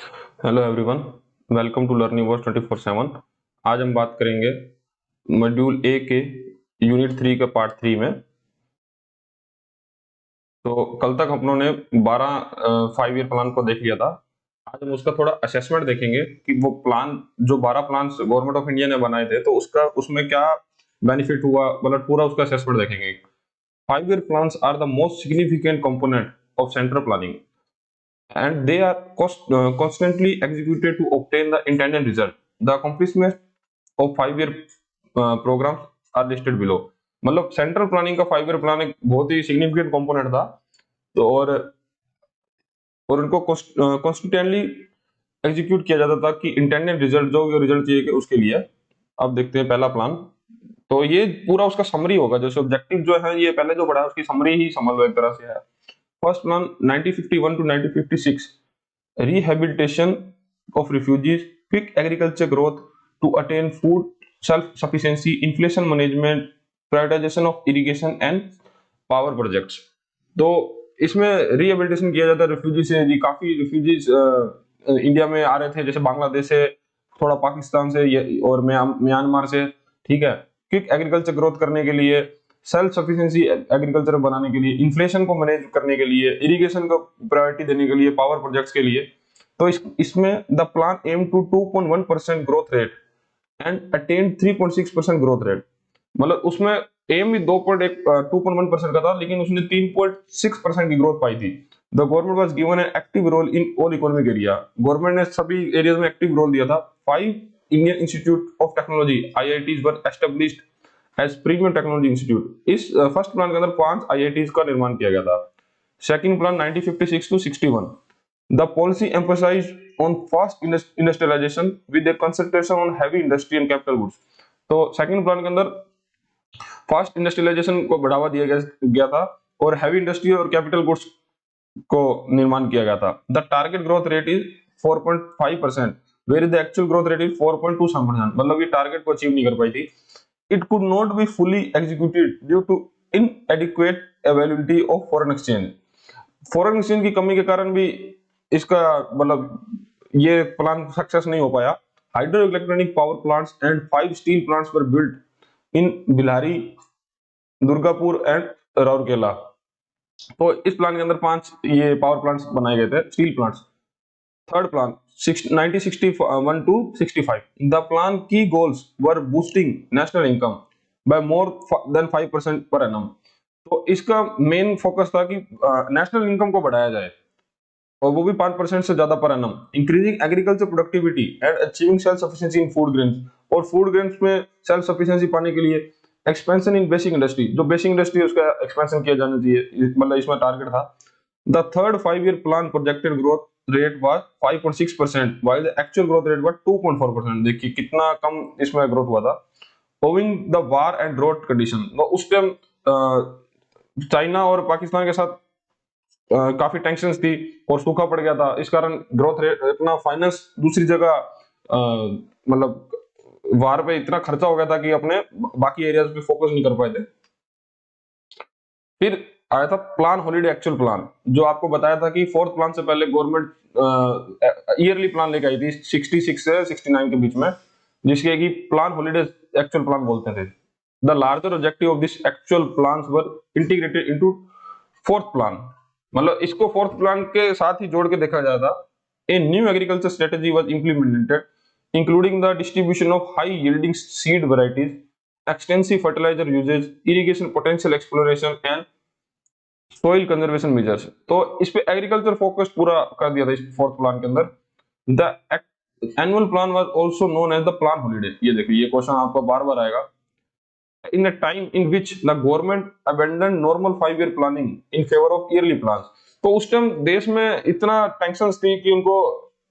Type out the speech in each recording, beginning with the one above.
Hello everyone, welcome to learning verse 24/7। आज हम बात करेंगे मॉड्यूल ए के यूनिट 3 के पार्ट 3 में। तो कल तक हम लोगों ने 12 5 ईयर प्लान को देख लिया था। आज हम उसका थोड़ा असेसमेंट देखेंगे कि वो प्लान जो 12 प्लान गवर्नमेंट ऑफ इंडिया ने बनाए थे तो उसका उसमें क्या बेनिफिट हुआ, मतलब पूरा उसका असेसमेंट देखेंगे। 5 year plans are the most significant component of central planning and they are constantly executed to obtain the intended result. The accomplishment of 5 year programs are listed below. मतलब सेंट्रल प्लानिंग का 5 year plan एक बहुत ही significant component था। तो और उनको कॉन्स्टिट्यूटली execute किया जाता था कि इंटेंडेड रिजल्ट जो रिजल्ट चाहिए कि उसके लिए। अब देखते हैं पहला प्लान। तो ये पूरा उसका समरी होगा, जैसे ऑब्जेक्टिव जो है ये पहले जो बड़ा है उसकी समरी ही समझ लो एक तरह से है। First plan 1951 to 1956, rehabilitation of refugees, quick agriculture growth to attain food self-sufficiency, inflation management, prioritization of irrigation and power projects। तो इसमें रिहेबिलिटेशन किया जाता है रिफ्यूजी से। जी काफी रिफ्यूजीज इंडिया में आ रहे थे, जैसे बांग्लादेश से, थोड़ा पाकिस्तान से और म्यांमार से। ठीक है, क्विक एग्रीकल्चर ग्रोथ करने के लिए, सेल्फ सफिशिएंसी एग्रीकल्चर बनाने के लिए, इन्फ्लेशन को मैनेज करने के लिए, इरिगेशन को प्रायोरिटी देने के लिए, पावर प्रोजेक्ट्स के लिए। तो इसमें the plan aim to 2.1% growth rate and attain 3.6% growth rate. मतलब उसमें एम भी 2.1% का था, लेकिन उसने 3.6% की ग्रोथ पाई थी। The government was given an active role in all economic area. Government ने सभी एरियाज में एक्टिव रोल दिया था। 5 Indian Institute of Technology IITs were established as premium technology institute. इस फर्स्ट प्लान के अंदर 5 आईआईटीज का निर्माण किया गया था। Second plan 1956 to 61, the policy emphasized on fast industrialization with a concentration on heavy industry and capital goods। तो second plan के अंदर फास्ट इंडस्ट्रियलाइजेशन को बढ़ावा दिया गया था और हैवी इंडस्ट्री और कैपिटल गुड्स को निर्माण किया गया था। The target growth rate is 4.5%, where the actual growth rate is 4.27%। मतलब ये टारगेट को अचीव नहीं कर पाई थी। It could not be fully executed due to inadequate availability of foreign exchange. Foreign exchange की कमी के कारण भी इसका मतलब ये प्लान सक्सेस नहीं हो पाया। Hydro electronic power plants and 5 steel plants were built in Bilari, Durgapur and Rourkela. तो इस प्लान के अंदर 5 ये पावर प्लांट्स बनाए गए थे, steel plants. Third plan 1961 to 65, the plan की goals were boosting national income by more than 5% per annum. तो इसका मेन फोकस था कि नेशनल इनकम को बढ़ाया जाए, और वो भी 5% से ज्यादा per annum. Increasing agriculture productivity and achieving self sufficiency in food grains, और फूड ग्रेन्स में सेल्फ सफिशिएंसी पाने के लिए एक्सपेंशन इन बेसिक इंडस्ट्री, जो बेसिक इंडस्ट्री है उसका एक्सपेंशन किया जाना चाहिए, मतलब इसमें टारगेट था। The third 5 year plan projected growth rate was 5.6%, while the actual growth rate was 2.4%। देखिए कितना कम इसमें ग्रोथ हुआ था। Owing the war and drought condition, उस टाइम चाइना और पाकिस्तान के साथ काफी टेंशन थी और सूखा पड़ गया था। इस कारण ग्रोथ रेट इतना, फाइनेंस दूसरी जगह मतलब वार पे इतना खर्चा हो गया था कि अपने बाकी एरियाज पे फोकस नहीं कर पाए थे। फिर आया था प्लान हॉलीडे एक्चुअल प्लान, जो आपको बताया था कि फोर्थ प्लान से पहले गवर्नमेंट ईयरली प्लान लेके आई थी 66 से 69 के बीच में, जिसके कि प्लान हॉलीडे एक्चुअल प्लान बोलते थे। The larger objective of this actual plans were integrated into fourth plan. मतलब इसको फोर्थ प्लान के साथ ही जोड़ के देखा जाता। A new agriculture strategy was implemented, including the distribution of high yielding seed varieties, extensive fertiliser usages, irrigation potential exploration and soil conservation measures. तो इस पे एग्रीकल्चर फोकस पूरा कर दिया था इस फोर्थ प्लान के अंदर। The annual plan was also known as the plan holiday. ये देखिए, ये क्वेश्चन आपको बार बार आएगा। in a time in which the government abandoned normal 5 year planning in favor of yearly plans। तो उस टाइम देश में इतना टेंशन थी कि उनको,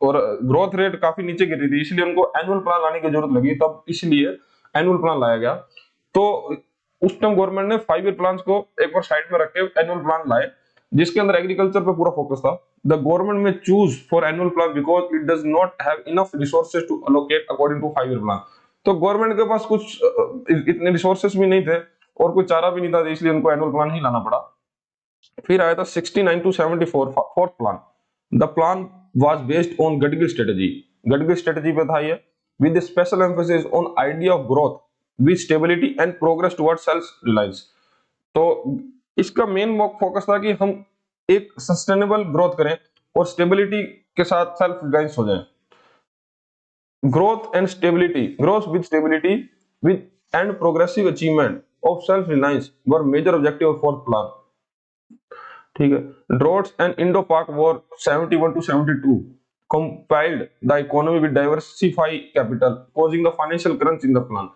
और ग्रोथ रेट काफी नीचे गिर रही थी, इसलिए उनको एनुअल प्लान लाने की जरूरत लगी। तब इसलिए एनुअल प्लान लाया गया। तो उस टाइम गवर्नमेंट ने 5 ईयर प्लान को एक बार साइड में रख के एनुअल प्लान लाए, जिसके अंदर एग्रीकल्चर पे पूरा फोकस था। द गवर्नमेंट में choose for annual plan because it does not have enough resources to allocate according to 5 year plan. तो गवर्नमेंट के पास कुछ इतने रिसोर्सेस भी नहीं थे और कोई चारा भी नहीं था, इसलिए उनको एनुअल प्लान ही लाना पड़ा। फिर आया था 69 to 74 fourth plan. The plan was based on Gadgil strategy. Gadgil strategy पे था ये, with a special emphasis on idea of growth with stability and progress towards self reliance. तो इसका मेन फोकस था कि हम एक सस्टेनेबल ग्रोथ करें और स्टेबिलिटी के साथ सेल्फ रिलायंस हो जाएं. Growth with stability with and progressive achievement of self reliance were major objective of fourth plan. ठीक है. Droughts and Indo-Pak War 71 to 72 compiled the economy with diversified capital, causing the financial crunch in the plan.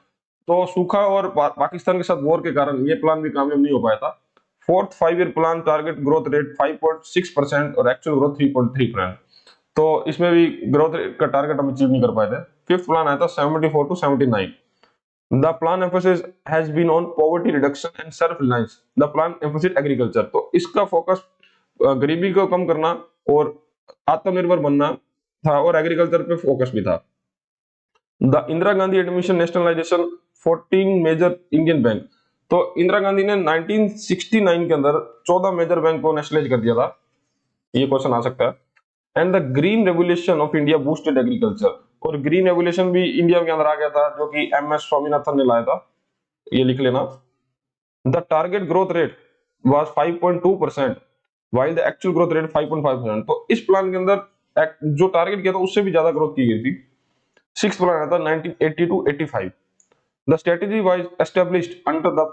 तो सूखा और पाकिस्तान के साथ war के कारण ये प्लान भी कामयाब नहीं हो पाया था. Fourth 5 year plan target growth rate 5.6% और एक्चुअल ग्रोथ 3.3%. तो इसमें भी ग्रोथ रेट का टारगेट हम अचीव नहीं कर पाए थे. फिफ्थ प्लान आया था 74 to 79. The plan emphasis has been on poverty reduction and self reliance. The plan emphasis agriculture. तो इसका फोकस गरीबी को कम करना और आत्मनिर्भर बनना था और एग्रीकल्चर पे फोकस भी था. The Indira Gandhi admission nationalisation 14 major Indian bank. तो इंदिरा गांधी ने 1969 के अंदर 14 मेजर बैंक को नेशनलाइज कर दिया था. ये क्वेश्चन आ सकता है. And the green revolution of India boosted agriculture. और ग्रीन रेवोल्यूशन भी इंडिया के अंदर आ गया था जो कि एमएस स्वामीनाथन ने लाया था. ये लिख लेना. The target growth rate was 5.2% while the actual growth rate 5.5%. तो इस प्लान के अंदर जो टारगेट किया था उससे भी ज्यादा ग्रोथ की गई थी. सिक्स्थ प्लान आया था 1980 to 85. The strategy was established under the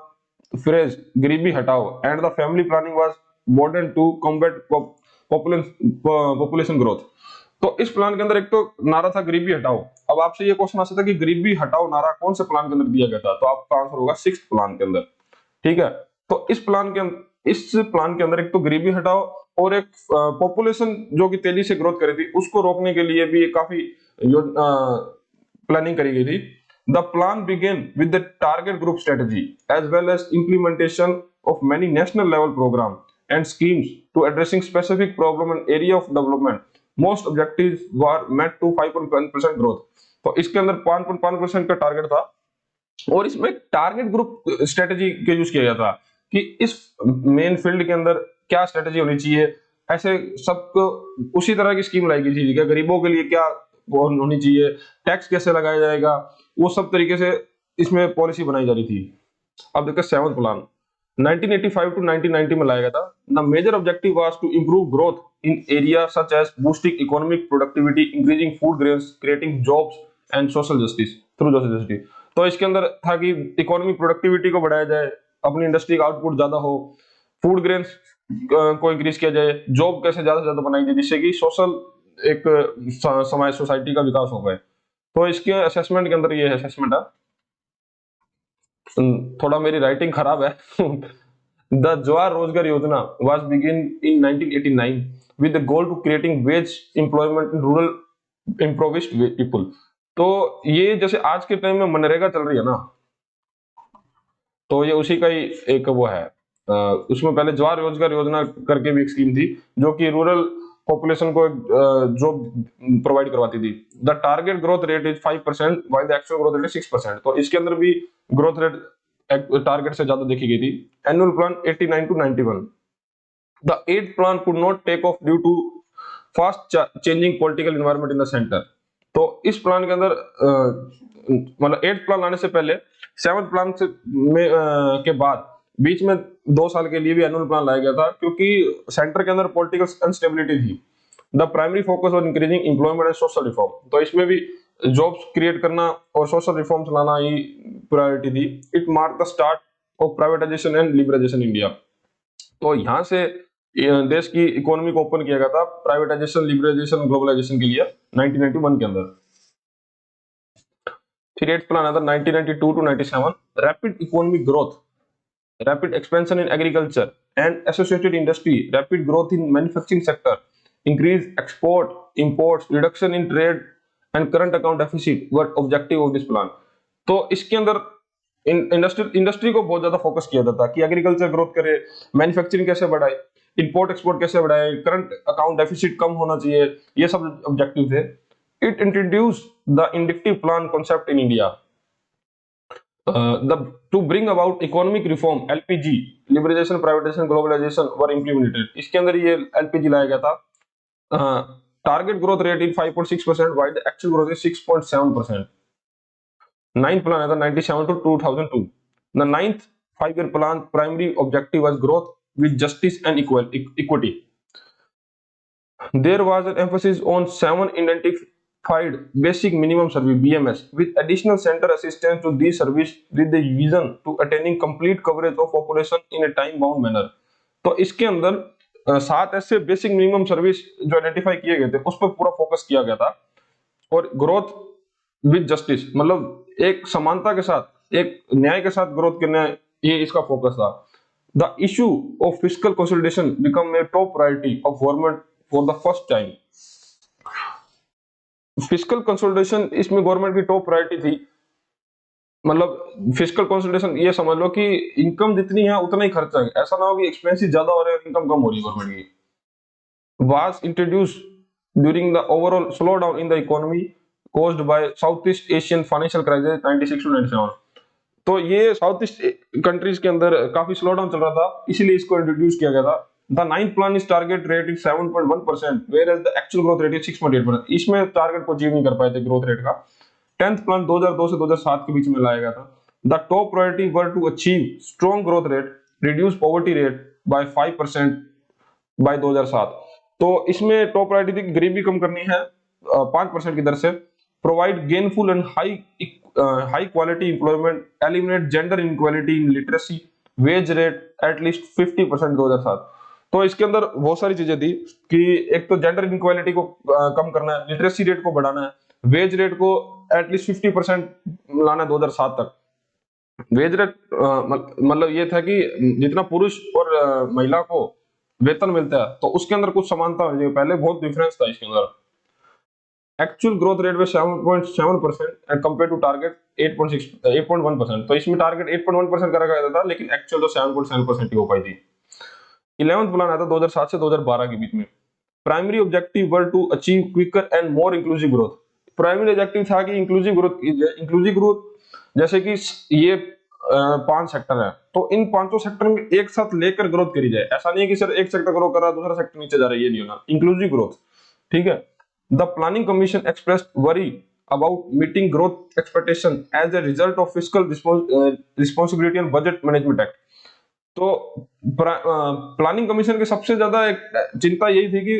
phrase गरीबी हटाओ and the family planning was broadened to combat population growth. तो इस प्लान के अंदर एक तो नारा था गरीबी हटाओ. अब आपसे ये क्वेश्चन आ सकता है कि गरीबी हटाओ नारा कौन से प्लान के अंदर दिया गया था. तो आपका आंसर होगा सिक्स्थ प्लान के अंदर. ठीक है. तो इस प्लान के अंदर एक तो गरीबी हटाओ और एक पॉपुलेशन जो कि तेजी से ग्रोथ कर रही थी उसको रोकने के लिए भी काफी प्लानिंग करी गई थी. The plan began with the target group strategy as well as implementation of many national level programme and schemes to addressing specific problem and area of development. Most objectives were met to 5.1% growth. तो इसके अंदर 5.5% का target था और इसमें target group strategy के use किया गया था कि इस मेन फील्ड के अंदर क्या स्ट्रेटजी होनी चाहिए. ऐसे सबको उसी तरह की स्कीम लाई गई थी. क्या गरीबों के लिए क्या होनी चाहिए, टैक्स कैसे लगाया जाएगा, वो सब तरीके से इसमें पॉलिसी बनाई जा रही थी. अब देखते हैं सेवंथ प्लान 1985 to 1990 में लाया गया था. The major objective was to improve growth in areas such as boosting economic productivity, increasing food grains, creating jobs and social justice through social justice. तो इसके अंदर था कि इकोनॉमिक प्रोडक्टिविटी को बढ़ाया जाए, अपनी इंडस्ट्री का आउटपुट ज्यादा हो, फूड ग्रेन्स को इंक्रीज किया जाए, जॉब कैसे ज्यादा से ज्यादा बनाई जाए जिससे कि सोशल एक समाज सोसाइटी का विकास हो पाए. तो इसके असेसमेंट के अंदर ये असेसमेंट है. थोड़ा मेरी राइटिंग खराब है. The Jawahar Rozgar Yojana was begin in 1989 with the goal to creating wage employment in rural improvised people. तो ये जैसे आज के टाइम में मनरेगा चल रही है ना, तो ये उसी का ही एक वो है. उसमें पहले जवाहर रोजगार योजना करके भी एक स्कीम थी जो कि रूरल पॉपुलेशन को जॉब प्रोवाइड करवाती थी. The target growth rate is 5% while the actual growth rate is 6%. तो इसके अंदर भी ग्रोथ रेट टारगेट से ज्यादा देखी गई थी. Annual plan 89 to 91. The eight plan could not take off due to fast changing political environment in the centre. तो इस प्लान के अंदर मतलब एट प्लान आने से पहले सेवंथ प्लान से के बाद बीच में 2 साल के लिए भी एनुअल प्लान लाया गया था क्योंकि सेंटर के अंदर पॉलिटिकल अनस्टेबिलिटी थी. The primary focus on increasing employment and social reform. तो इसमें भी जॉब्स क्रिएट करना और सोशल रिफॉर्म्स लाना ही प्रायोरिटी थी. It mark the start of privatisation and liberalisation India. तो यहाँ से देश की इकोनॉमी को ओपन किया गया था प्राइवेटाइजेशन, लिबरलाइजेशन, ग्लोबलाइजेशन के लिए 1991 के अंदर. फिर एट प्लान आता 1992 to 97. Rapid economic growth, rapid expansion in agriculture and associated industry, rapid growth in manufacturing sector, increase export, imports, reduction in trade and current account deficit were objective of this plan. तो इसके अंदर industry को बहुत ज्यादा focus किया जाता कि agriculture growth करे, मैन्युफैक्चरिंग कैसे बढ़ाए, इंपोर्ट एक्सपोर्ट कैसे बढ़ाए, करंट अकाउंट डेफिसिट कम होना चाहिए, ये सब ऑब्जेक्टिव थे. It introduce the indicative plan concept in India. To bring about economic reform, LPG, liberalization, privatization, globalization were implemented. इसके अंदर ये LPG लाया गया था. target growth rate is 5.6%, while the actual growth is 6.7%. Ninth plan is the 97 to 2002. The ninth 5-year plan primary objective was growth with justice and equity. There was an emphasis on 7 identified basic minimum service (BMS) with additional center assistance to these service with the vision to attaining complete coverage of population in a time bound manner. तो इसके अंदर 7 ऐसे basic minimum service जो identify किए गए थे उस पर पूरा फोकस किया गया था। और ग्रोथ विद जस्टिस मतलब एक समानता के साथ, एक न्याय के साथ ग्रोथ करना, ये इसका फोकस था। The issue of fiscal consolidation become a top priority of government for the first time. Fiscal consolidation इसमें गवर्नमेंट की टॉप प्रायोरिटी थी। मतलब फिस्कल कंसोलिडेशन ये समझ लो कि इनकम जितनी है उतना ही खर्चा है, ऐसा ना हो कि एक्सपेंसेस ज्यादा हो रहे हैं इनकम कम हो रही है गवर्नमेंट की। Was introduced during the overall slow down in the economy caused by Southeast Asian financial crisis 96 to 97। तो ये साउथ ईस्ट कंट्रीज के अंदर काफी स्लो डाउन चल रहा था, इसीलिए इसको इंट्रोड्यूस किया गया था। The ninth plan is target rate is 7.1%, whereas the actual growth rate is 6.8%। इसमें टारगेट को अचीव नहीं कर पाए थे ग्रोथ रेट का। 10th प्लान 2002 से 2007 के बीच में लाया गया था। The top priority were to achieve strong growth rate, reduce poverty rate by 5% by 2007। तो इसमें टॉप प्रायोरिटी थी गरीबी कम करनी है 5% की दर से, provide gainful and high quality employment, eliminate gender inequality in literacy, wage rate at least 50% 2007। तो इसके अंदर बहुत सारी चीजें थी कि एक तो जेंडर इनक्वालिटी को कम करना है, लिटरेसी रेट को बढ़ाना है, वेज रेट को एटलीस्ट 50% लाना है 2007 तक। वेज रेट मतलब ये था कि जितना पुरुष और महिला को वेतन मिलता है तो उसके अंदर कुछ समानता होनी चाहिए, पहले बहुत डिफरेंस था इसके अंदर। एक्चुअल ग्रोथ रेट में 7.7% एंड कंपेयर टू टारगेट 8.1%। तो इसमें टारगेट 8.1% का रखा गया था, लेकिन एक्चुअल तो 7.7% ही हो पाई थी। 11th प्लान आया था 2007 से 2012 के बीच में। Primary objective were to achieve quicker and more inclusive growth. Primary objective था कि इंक्लूसिव ग्रोथ। इंक्लूसिव ग्रोथ जैसे कि ये 5 सेक्टर है, तो इन 5 सेक्टर में एक साथ लेकर ग्रोथ करी जाए। ऐसा नहीं है कि सर एक सेक्टर ग्रो कर रहा है दूसरा सेक्टर नीचे जा रहा है, ये नहीं होना। इंक्लूसिव ग्रोथ, ठीक है। The Planning Commission expressed worry about meeting growth expectation as a result of fiscal responsibility and budget management act। तो प्लानिंग कमीशन के सबसे ज्यादा एक चिंता यही थी कि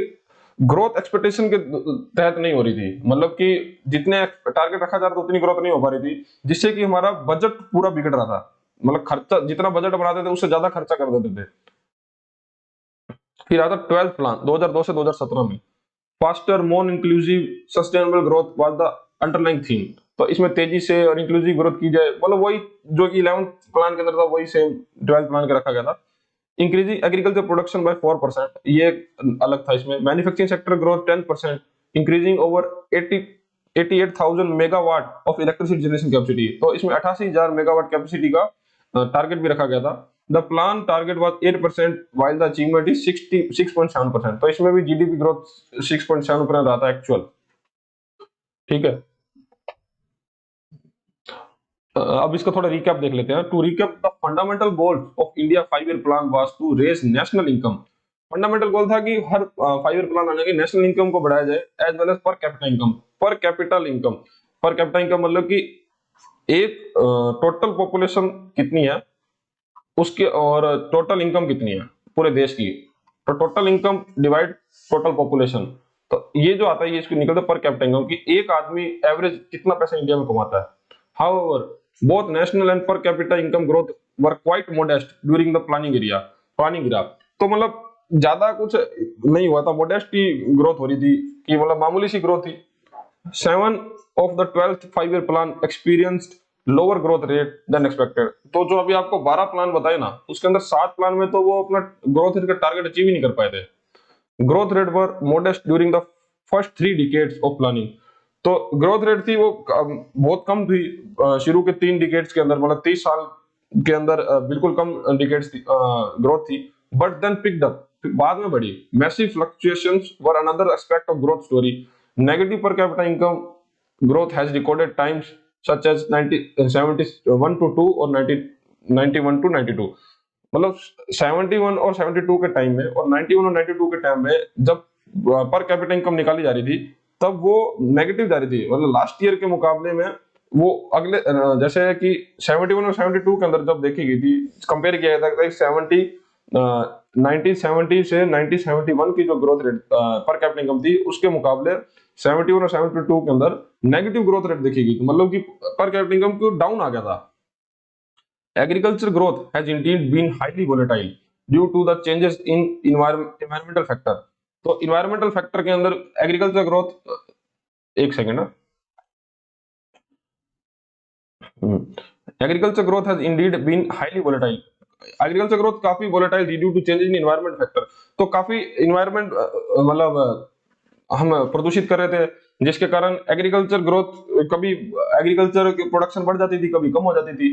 ग्रोथ एक्सपेक्टेशन के तहत नहीं हो रही थी, मतलब कि जितने टारगेट रखा जा रहा था उतनी ग्रोथ नहीं हो पा रही थी, जिससे कि हमारा बजट पूरा बिगड़ रहा था। मतलब खर्चा जितना बजट बनाते थे उससे ज्यादा खर्चा कर देते थे। फिर आता 12th प्लान 2002 से 2017 में। Faster more inclusive sustainable growth was the underlying theme. तो इसमें तेजी से और इंक्लूसिव ग्रोथ की जाए, मतलब वही जो कि 11th प्लान के अंदर था वही सेम 12th प्लान के रखा गया था। इंक्रीजिंग एग्रीकल्चर प्रोडक्शन बाय 4%, ये अलग था इसमें। Manufacturing sector growth 10%, increasing over 88,000 megawatt of electricity generation capacity. तो इसमें 88,000 मेगावाट कैपेसिटी का टारगेट भी रखा गया था। The plan target was 8% while the achievement is 6.7%। तो इसमें भी जीडीपी ग्रोथ 6.7% रहा था एक्चुअल, ठीक है। अब इसका थोड़ा रिकैप देख लेते हैं। To recap the fundamental goals of India 5-year plan was to raise national income. Fundamental goal था कि हर 5-year प्लान आने के नेशनल इनकम को बढ़ाया जाए, as well as per capita income. Per capital income, per capita income मतलब कि एक टोटल पॉपुलेशन कितनी है उसके और टोटल इनकम कितनी है पूरे देश की, तो total income divide total population. तो ये जो आता है ये इसको निकलता है पर कैपिटा इनकम कि एक आदमी एवरेज कितना पैसा इंडिया में कमाता है। हाउएवर बोथ नेशनल एंड पर capita income growth were quite modest during the planning era. तो मतलब ज्यादा कुछ नहीं हुआ था, मोडेस्ट ही ग्रोथ हो रही थी कि मतलब मामूली सी ग्रोथ थी। 7 of the 12th 5-year plan experienced lower growth rate then expected. तो जो अभी आपको 12 प्लान बताए ना, उसके अंदर 7 प्लान में तो वो अपना ग्रोथ रेट का टारगेट अचीव ही नहीं कर पाए थे। Growth rate were modest during the first 3 decades of planning. तो ग्रोथ रेट थी वो बहुत कम थी शुरू के 3 डिकेड्स के अंदर, मतलब 30 साल के अंदर बिल्कुल कम डिकेड्स थी ग्रोथ थी, बट देन पिक्ड अप, बाद में बढ़ी। Massive fluctuations were another aspect of growth story. Negative पर capita income growth has recorded times such as 71 to 2 और 91 to 92। मतलब 71 और 72 के टाइम में और 91 और 92 के टाइम में जब पर कैपिटा इनकम निकाली जा रही थी तब वो नेगेटिव जा रही थी, मतलब लास्ट ईयर के मुकाबले में वो अगले जैसे कि 71 और 72 के अंदर जब देखी गई थी, कंपेयर किया गया था 1970 से 1971 की जो ग्रोथ रेट पर कैपिटा इनकम थी उसके मुकाबले 71 और 72 के अंदर नेगेटिव ग्रोथ रेट देखी गई, तो मतलब कि पर कैपिटा इनकम को डाउन आ गया था। Agriculture growth has indeed been highly volatile due to the changes in environmental factor. तो इन्वायरमेंटल फैक्टर के अंदर एग्रीकल्चर ग्रोथ, एक second, agriculture growth has indeed been highly volatile, agriculture growth काफी volatile थी due to changes in environment factor. तो काफी environment मतलब हम प्रदूषित कर रहे थे, जिसके कारण एग्रीकल्चर ग्रोथ, कभी एग्रीकल्चर की प्रोडक्शन बढ़ जाती थी, कभी कम हो जाती थी।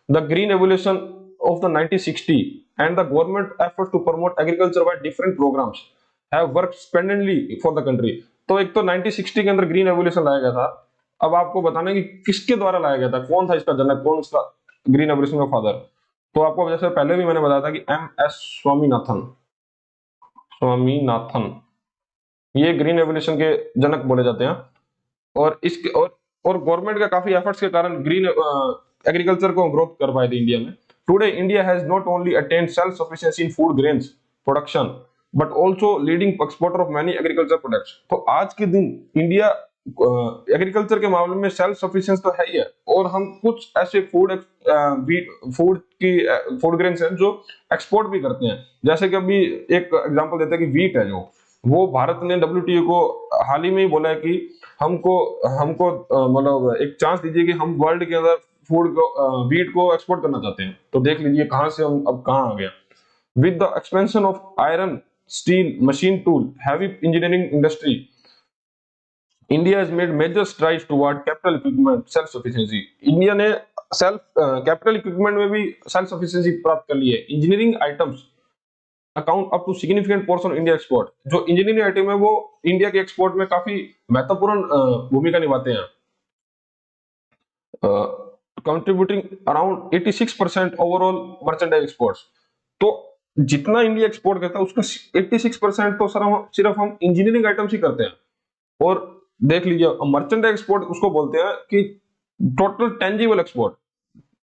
The green evolution of the 1960 and the government efforts to promote agriculture by different programs have worked splendidly for the country। तो एक तो 1960 के अंदर ग्रीन एवोल्यूशन लाया गया था। अब आपको बताना है कि किसके द्वारा लाया गया था, कौन था इसका जनक, कौन इसका ग्रीन एवोल्यूशन का फादर। तो आपको जैसे पहले भी मैंने बताया था कि MS स्वामीनाथन ये ग्रीन एवोल्यूशन के जनक बोले जाते हैं। और इसके और गवर्नमेंट के काफी एफर्ट्स के कारण ग्रीन एग्रीकल्चर को ग्रोथ कर पाए थे इंडिया में। Today India has not only attend self sufficiency in food grains production but also leading exporter of many agriculture products. तो आज के दिन इंडिया एग्रीकल्चर के मामले में सेल्फ सफिशिएंट तो है ही है, और हम कुछ ऐसे फूड ग्रेन्स हैं जो एक्सपोर्ट भी करते हैं। जैसे कि अभी एक एग्जांपल देते हैं कि वीट है, जो वो भारत ने WTO को हाल ही में ही बोला है कि हमको हमको मतलब एक चांस दीजिए कि हम वर्ल्ड के अंदर फूड को वीट को एक्सपोर्ट करना चाहते हैं। तो देख लीजिए कहां से हम अब कहां आ गया। With the expansion of iron, steel, machine tool, heavy engineering industry, India has made major strides toward capital equipment self sufficiency. India ने सेल्फ कैपिटल इक्विपमेंट में भी सेल्फ सफिशिएंसी प्राप्त कर ली है। Engineering items account up to significant portion of India export. जो engineering item है वो इंडिया के एक्सपोर्ट में काफी महत्वपूर्ण भूमिका निभाते हैं, contributing around 86% overall merchandise exports. तो जितना इंडिया एक्सपोर्ट करता है उसका 86% तो सिर्फ हम इंजीनियरिंग आइटम्स ही करते हैं। और देख लीजिए मर्चेंडाइज एक्सपोर्ट उसको बोलते हैं कि total tangible export,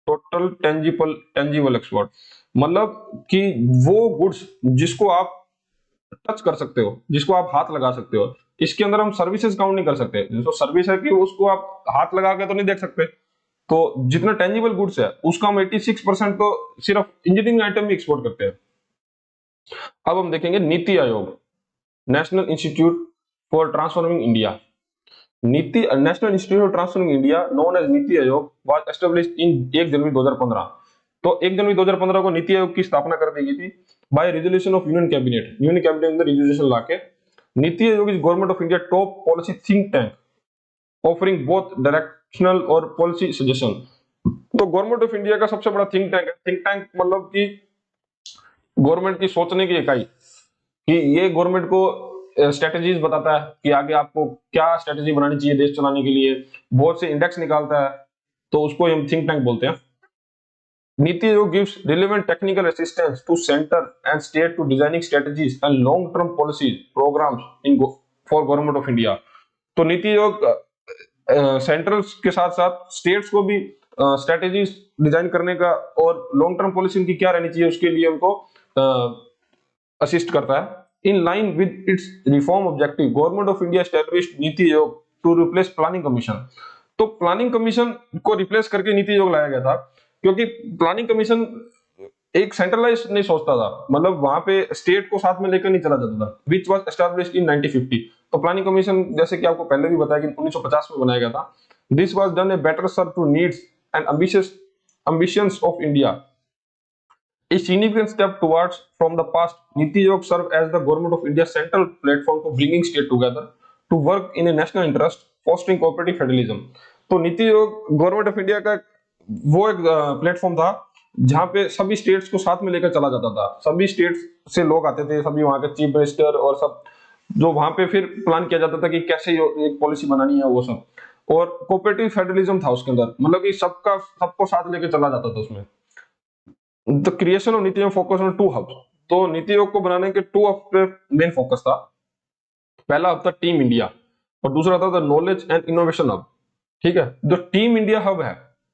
total tangible export मतलब कि वो गुड्स जिसको आप टच कर सकते हो, जिसको आप हाथ लगा सकते हो। इसके अंदर हम सर्विसेज काउंट नहीं कर सकते, जो सर्विस है कि उसको आप हाथ लगा के तो नहीं देख सकते। तो जितना टेंजिबल गुड्स है उसका हम 86% तो सिर्फ इंजीनियरिंग आइटम ही एक्सपोर्ट करते हैं। अब हम देखेंगे NITI Aayog, national institute for transforming India. National institute of transforming India known as NITI Aayog was established in 1 जनवरी 2015। तो 1 जनवरी 2015 को नीति आयोग की स्थापना कर दी गई थी by resolution of union cabinet. Union cabinet में रेजोल्यूशन लाके NITI Aayog is government of India top policy think tank offering both directional और पॉलिसी सजेशन। तो गवर्नमेंट ऑफ इंडिया का सबसे बड़ा थिंक टैंक है। थिंक टैंक मतलब कि गवर्नमेंट की सोचने की इकाई, कि ये गवर्नमेंट को स्ट्रेटेजीज बताता है कि आगे आपको क्या स्ट्रेटेजी बनानी चाहिए देश चलाने के लिए, बहुत से इंडेक्स निकालता है, तो उसको हम थिंक टैंक बोलते हैं। NITI Aayog gives relevant technical assistance to centre and state to designing strategies and long term policies programmes in for government of India. तो नीति आयोग सेंट्रल के साथ साथ स्टेट्स को भी स्ट्रेटेजीज डिजाइन करने का और लॉन्ग टर्म पॉलिसी उनकी क्या रहनी चाहिए उसके लिए उनको असिस्ट करता है। In line with its reform objective government of India established NITI Aayog to replace planning commission. तो प्लानिंग कमीशन को रिप्लेस करके नीति आयोग लाया गया था, क्योंकि प्लानिंग कमीशन एक सेंट्रलाइज नहीं सोचता था, मतलब वहां पे स्टेट को साथ में लेकर नहीं चला जाता था, विच वाज एस्टैब्लिश्ड इन 1950। तो प्लानिंग कमीशन जैसे कि आपको पहले भी बताया कि 1950 में बनाया गया था। This was done a better serve to needs and ambitions of India. A significant step towards from the past, Niti Aayog served as the government of India's central platform to bringing state together to work in a national interest, fostering cooperative federalism. तो नीति आयोग government of India का वो एक platform था जहां पे सभी states को साथ में लेकर चला जाता था। सभी स्टेट्स से लोग आते थे, सभी वहां के चीफ मिनिस्टर और सब, जो वहां पे फिर प्लान किया जाता था कि कैसे एक पॉलिसी बनानी है वो सब। और कोऑपरेटिव फेडरलिज्म था उसके अंदर, मतलब कि सबको साथ लेके चला जाता था उसमें। The creation of NITI Aayog focus on 2 hubs. तो नीति आयोग को बनाने के 2 हब पे मेन फोकस था। पहला हब था टीम इंडिया और दूसरा था the knowledge and innovation hub. ठीक है, जो टीम इंडिया हब है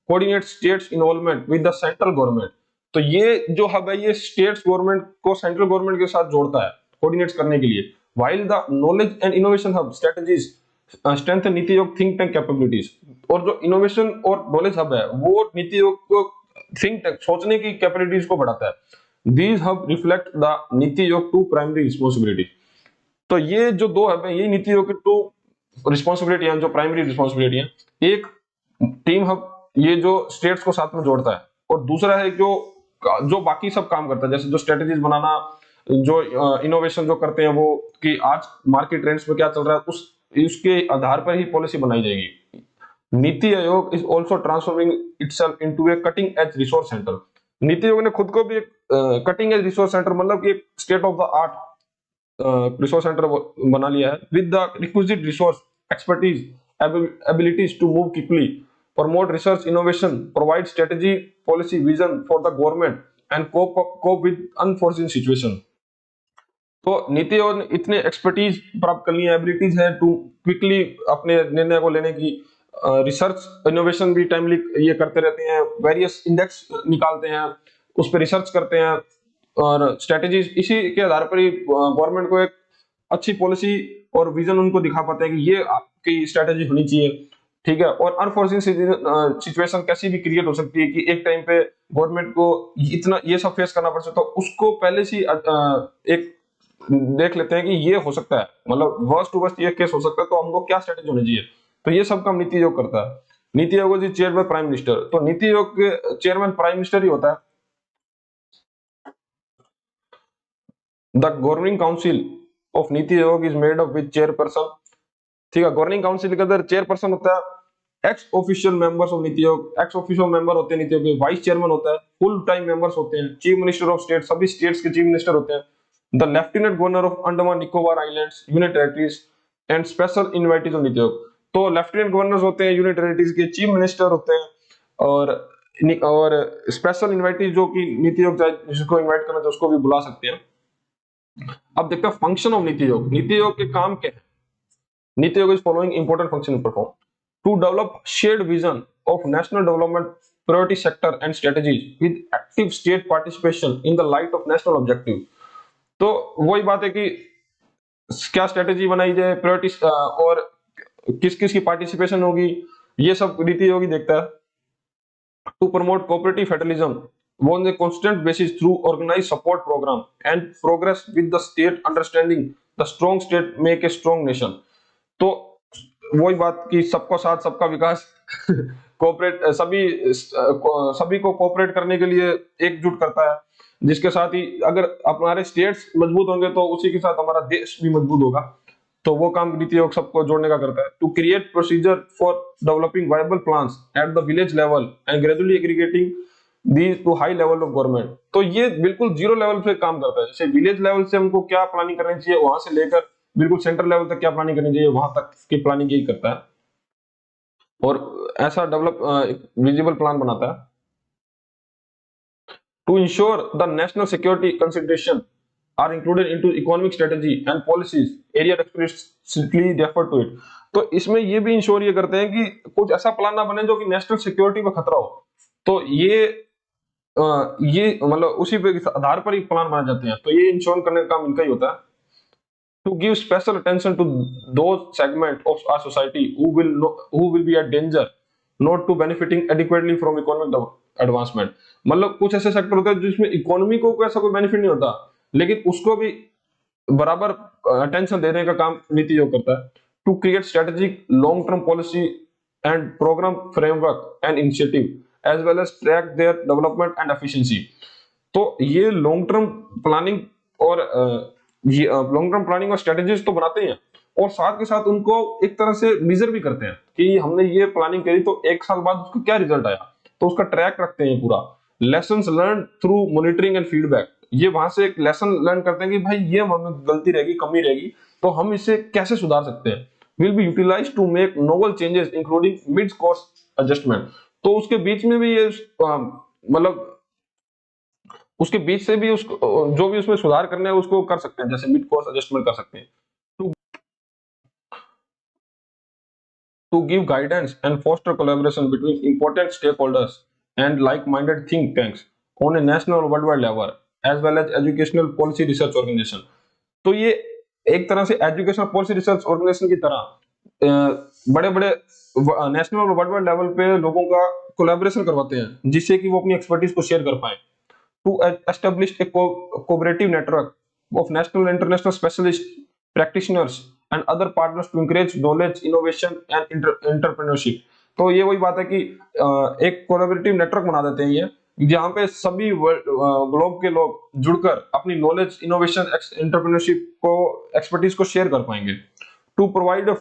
coordinate states involvement with the central government. तो ये जो हब है ये स्टेट्स गवर्नमेंट को सेंट्रल गवर्नमेंट के साथ जोड़ता है कोऑर्डिनेट करने के लिए। While the knowledge and innovation hub strategies strengthen NITI Aayog think tank capabilities. और जो इनोवेशन और नॉलेज हब है वो नीति आयोग को थिंक टैंक सोचने की कैपेबिलिटीज को बढ़ाता है। These hub reflect the NITI Aayog to primary responsibility. तो ये जो दो हब है ये नीति आयोग की टू रिस्पांसिबिलिटी है, जो प्राइमरी रिस्पांसिबिलिटी है। एक टीम हब ये जो स्टेट्स को साथ में जोड़ता है और दूसरा है जो जो बाकी सब काम करता है, जैसे जो स्ट्रेटेजीज बनाना, जो इनोवेशन जो करते हैं वो कि आज मार्केट ट्रेंड्स में क्या चल रहा है उस उसके आधार पर ही पॉलिसी बनाई जाएगी। नीति Aayog is also transforming itself into A cutting edge resource centre. NITI Aayog ने खुद को भी एक कटिंग एज रिसोर्स सेंटर मतलब एक state of the art resource centre बना लिया है with the requisite resource expertise abilities to move quickly, promote research innovation, provide strategy, policy vision for the government and cope with unforeseen situation। तो नीति और इतने expertise प्राप्त कर ली है, एबिलिटीज है टू क्विकली अपने निर्णय को लेने की, रिसर्च इनोवेशन भी टाइमली ये करते रहते हैं, वेरियस इंडेक्स निकालते हैं, उस पर रिसर्च करते हैं और स्ट्रेटेजीज इसी के आधार पर ही गवर्नमेंट को एक अच्छी पॉलिसी और विजन उनको दिखा पाते हैं कि ये आपकी स्ट्रेटेजी होनी चाहिए। ठीक है, और अनफॉर्चुनेट सिचुएशन कैसी भी क्रिएट हो सकती है कि एक टाइम पे गवर्नमेंट को इतना ये सब फेस करना पड़ सकता है, तो उसको पहले से एक देख लेते हैं कि ये हो सकता है, मतलब वर्स्ट टू वर्स्ट ये केस हो सकता है, तो हमको क्या स्ट्रेटेजी होनी चाहिए। तो ये सब काम नीति आयोग करता है। नीति आयोग जी चेयर बाय प्राइम मिनिस्टर, तो नीति आयोग के चेयरमैन प्राइम मिनिस्टर ही होता है। द गवर्निंग काउंसिल ऑफ नीति Aayog is made up with chairperson. ठीक है, गवर्निंग काउंसिल के अंदर चेयरपर्सन होता है, x official members of NITI Aayog, x official member होते हैं नीति आयोग के, वाइस चेयरमैन होता है, फुल टाइम मेंबर्स होते हैं, चीफ मिनिस्टर ऑफ स्टेट, सभी स्टेट्स के चीफ मिनिस्टर होते हैं, the lieutenant governor of Andaman Nicobar islands, union territories and special invitees of NITI Aayog. तो लेफ्टिनेंट गवर्नर्स होते हैं यूनियन टेरिटरीज के, चीफ मिनिस्टर होते हैं और स्पेशल इनवाइटीज जो कि नीति आयोग जिसको इनवाइट करना चाहे उसको भी बुला सकते हैं। अब देखते हैं फंक्शन ऑफ नीति आयोग। नीति आयोग के काम क्या है? NITI Aayog is following important function perform to develop shared vision of national development priority sector and strategies with active state participation in the light of national objective। तो वही बात है कि क्या स्ट्रेटेजी बनाई जाए, प्रायोरिटी और किस किस की पार्टिसिपेशन होगी, ये सब नीति आयोग ही देखता है। To promote cooperative federalism on a constant basis through organized support program and progress with the state understanding the strong state make a strong nation। तो वही बात कि सबको साथ सबका विकास कोऑपरेट सभी को कोऑपरेट करने के लिए एकजुट करता है, जिसके साथ ही अगर हमारे स्टेट्स मजबूत होंगे तो उसी के साथ हमारा देश भी मजबूत होगा। तो वो काम नीति आयोग सबको जोड़ने का करता है। To create procedure for developing viable plans at the village level and gradually aggregating these to high level of government. तो ये बिल्कुल जीरो लेवल पे काम करता है, जैसे विलेज लेवल से हमको क्या प्लानिंग करनी चाहिए वहां से लेकर बिल्कुल सेंट्रल लेवल तक क्या प्लानिंग करनी चाहिए वहां तक की प्लानिंग यही करता है और ऐसा डेवलप विजिबल प्लान बनाता है। To ensure the national security consideration are included into economic strategy and policies area explicitly refer to it. तो इसमें ये भी इंश्योर ये करते हैं कि कुछ ऐसा प्लान ना बने जो कि नेशनल सिक्योरिटी पर खतरा हो। तो ये मतलब उसी पे आधार पर ही प्लान बनाए जाते हैं। तो ये इंश्योर करने का काम इनका ही होता है। To give special attention to those segments of our society who will be at danger, not to benefiting adequately from economic advancement। मतलब कुछ ऐसे सेक्टर होते हैं जिसमें इकोनॉमी को ऐसा कोई बेनिफिट नहीं होता, लेकिन उसको भी बराबर अटेंशन देने का काम नीति आयोग करता है। To create strategic long term policy and programme framework and initiative as well as track their development and efficiency. तो ये लॉन्ग टर्म प्लानिंग और लॉन्ग टर्म प्लानिंग और स्ट्रेटेजीज तो बनाते हैं और साथ के साथ उनको एक तरह से मेजर भी करते हैं कि हमने ये प्लानिंग करी तो एक साल बाद उसका क्या रिजल्ट आया, तो उसका ट्रैक रखते हैं पूरा। Lessons learn through monitoring and feedback, ये वहां से एक लेसन लर्न करते हैं कि भाई ये हमें गलती रहेगी, कमी रहेगी, तो हम इसे कैसे सुधार सकते हैं। Will be utilised to make novel changes including mid course adjustment. तो उसके बीच में भी ये मतलब उसके बीच से भी उसको जो भी उसमें सुधार करना है उसको कर सकते हैं, जैसे मिड कोर्स एडजस्टमेंट कर सकते हैं। to give guidance and foster collaboration between important stakeholders and like-minded think tanks on a national or worldwide level, as well as educational policy research organization. तो ये एक तरह से एजुकेशनल पॉलिसी रिसर्च ऑर्गेनाइजेशन की तरह बड़े बड़े नेशनल और वर्ल्ड वाइड लेवल पे लोगों का कोलैबोरेशन करवाते हैं, जिससे कि वो अपनी एक्सपर्टीज को शेयर कर पाए। to establish a cooperative network of national and international specialist practitioners and other partners to encourage knowledge, innovation and entrepreneurship। तो ये वही बात है कि एक कोलैबोरेटिव नेटवर्क बना देते हैं ये, जहाँ पे सभी ग्लोब के लोग जुड़कर अपनी नॉलेज, इनोवेशन, एंटरप्रेन्योरशिप को, एक्सपर्टीज को शेयर कर पाएंगे। To provide a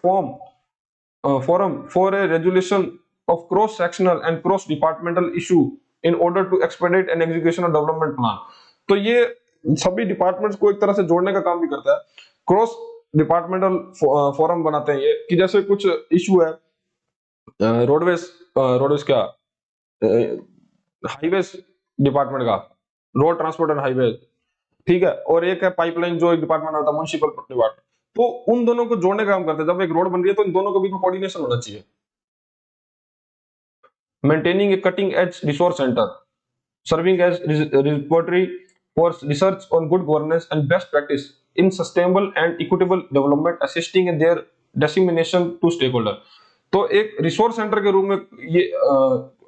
forum for a resolution of cross sectional and cross departmental issue in order to expedite an execution of development plan। तो ये सभी डिपार्टमेंट्स को एक तरह से जोड़ने का काम भी करता है। क्रॉस डिपार्टमेंटल फोरम बनाते हैं ये, कि जैसे कुछ इशू है रोडवेज क्या हाईवेज डिपार्टमेंट का, रोड ट्रांसपोर्ट एंड हाईवे, ठीक है, और एक है पाइपलाइन जो एक डिपार्टमेंट होता है म्युनिसिपल डिपार्टमेंट। तो उन दोनों को जोड़ने का काम करते हैं। जब एक रोड बन रही है तो इन दोनों के बीच में कोऑर्डिनेशन होना चाहिए। Maintaining A cutting edge resource centre serving as repository for research on good governance and best practice in sustainable and equitable development, assisting in their dissemination to stakeholder। तो एक रिसोर्स सेंटर के रूप में ये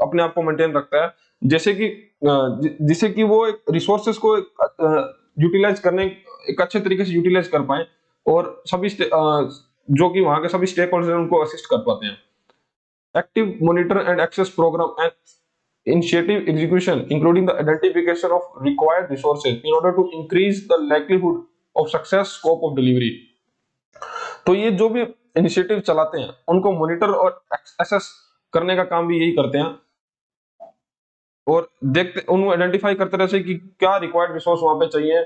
अपने आप को मेंटेन रखता है, जैसे कि जिससे कि वो एक रिसोर्सेस को यूटिलाइज करने, एक अच्छे तरीके से यूटिलाइज कर पाए और सभी जो कि वहां के सभी स्टेक होल्डर्स हैं उनको असिस्ट कर पाते हैं। Active monitor and access programme and initiative execution including the identification of required resources in order to increase the likelihood of success scope of delivery। तो ये जो भी इनिशिएटिव चलाते हैं उनको मॉनिटर और एक्सेस करने का काम भी यही करते हैं, और देखते उनको आइडेंटिफाई करते रहते हैं कि क्या रिक्वायर्ड रिसोर्स वहां पे चाहिए,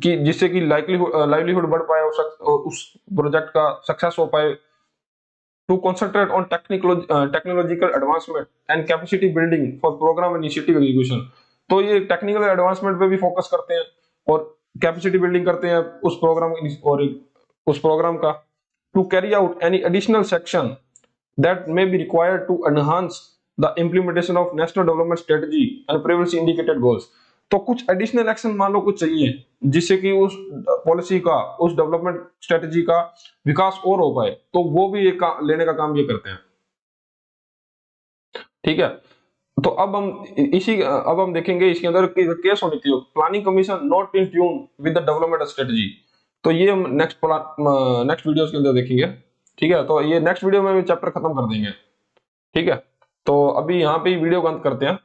कि जिससे कि लाइवलीहुड बढ़ पाए और उस प्रोजेक्ट का सक्सेस हो पाए। to concentrate on technological advancement and capacity building for program initiative execution। तो ये टेक्निकल एडवांसमेंट पे भी फोकस करते हैं और कैपेसिटी बिल्डिंग करते हैं उस प्रोग्राम का। to carry out any additional section that may be required to enhance the implementation of national development strategy and previously indicated goals। तो कुछ एडिशनल एक्शन मान लो कुछ चाहिए जिससे कि उस पॉलिसी का, उस डेवलपमेंट स्ट्रेटजी का विकास और हो पाए, तो वो भी एक लेने का काम ये करते हैं। ठीक है, तो अब हम देखेंगे इसके अंदर केस होनी चाहिए planning commission not in tune with the development strategy. तो ये हम नेक्स्ट वीडियोस के अंदर देखेंगे। ठीक है, तो ये नेक्स्ट वीडियो में चैप्टर खत्म कर देंगे। ठीक है, तो अभी यहाँ पे वीडियो को अंत करते हैं।